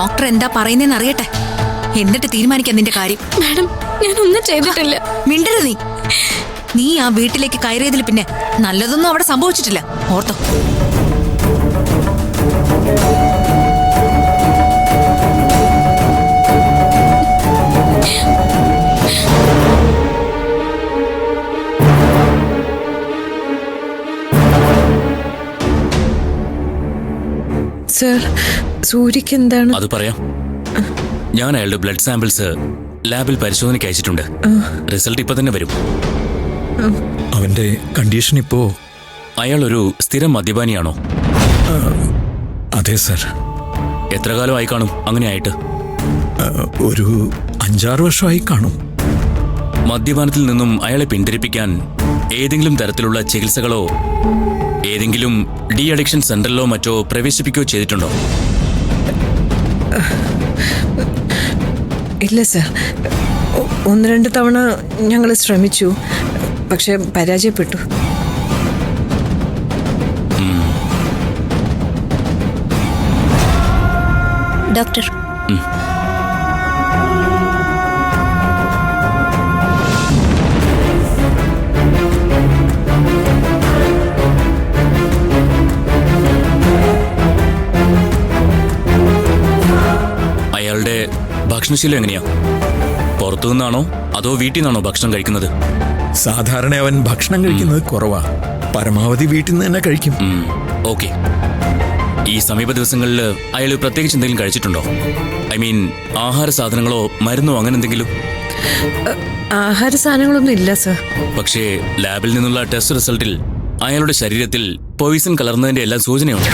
Doctor എന്താ പറയുന്നതെന്ന് അറിയട്ടെ, എന്നിട്ട് തീരുമാനിക്കാം നിന്റെ കാര്യം. മാഡം, ഞാനൊന്നും ചെയ്തിട്ടില്ല. മിണ്ടരുത് നീ. നീ ആ വീട്ടിലേക്ക് കയറിയതിൽ പിന്നെ നല്ലതൊന്നും അവിടെ സംഭവിച്ചിട്ടില്ല, ഓർത്തോ. സർ, സൂര്യക്ക് എന്താണ്? അത് പറയാം. ഞാൻ അയാളുടെ ബ്ലഡ് സാമ്പിൾസ് ലാബിൽ പരിശോധനയ്ക്ക് അയച്ചിട്ടുണ്ട്. റിസൾട്ട് ഇപ്പൊ തന്നെ വരും. അവന്റെ കണ്ടീഷൻ ഇപ്പോ? അയാൾ ഒരു സ്ഥിരം മദ്യപാനിയാണോ? അതെ സർ. എത്ര കാലമായി കാണും അങ്ങനെ ആയിട്ട്? ഒരു 5-6 വർഷമായി കാണും. മദ്യപാനത്തിൽ നിന്നും അയാളെ പിന്തിരിപ്പിക്കാൻ ഏതെങ്കിലും തരത്തിലുള്ള ചികിത്സകളോ ഏതെങ്കിലും ഡി അഡിക്ഷൻ സെന്ററിലോ മറ്റോ പ്രവേശിപ്പിക്കുകയോ ചെയ്തിട്ടുണ്ടോ? ഇല്ല സർ. 1-2 തവണ ഞങ്ങൾ ശ്രമിച്ചു, പക്ഷെ പരാജയപ്പെട്ടു. ഡോക്ടർ, അയാളുടെ ഭക്ഷണശീലം എങ്ങനെയാ? പുറത്തു നിന്നാണോ അതോ വീട്ടിൽ നിന്നാണോ ഭക്ഷണം കഴിക്കുന്നത്? സാധാരണ അവൻ ഭക്ഷണം കഴിക്കുന്നത് കുറവാ. പരമാവധി വീട്ടിൽ നിന്ന് തന്നെ കഴിക്കും. ഓക്കെ. ഈ സമീപ ദിവസങ്ങളിൽ അയാൾ പ്രത്യേകിച്ച് എന്തെങ്കിലും കഴിച്ചിട്ടുണ്ടോ? ഐ മീൻ, ആഹാര സാധനങ്ങളോ മരുന്നോ അങ്ങനെ എന്തെങ്കിലും? ആഹാര സാധനങ്ങളൊന്നും ഇല്ല സർ. പക്ഷേ ലാബിൽ നിന്നുള്ള ടെസ്റ്റ് റിസൾട്ടിൽ അയാളുടെ ശരീരത്തിൽ പോയിസൺ കലർന്നതിന്റെ എല്ലാ സൂചനയുണ്ട്.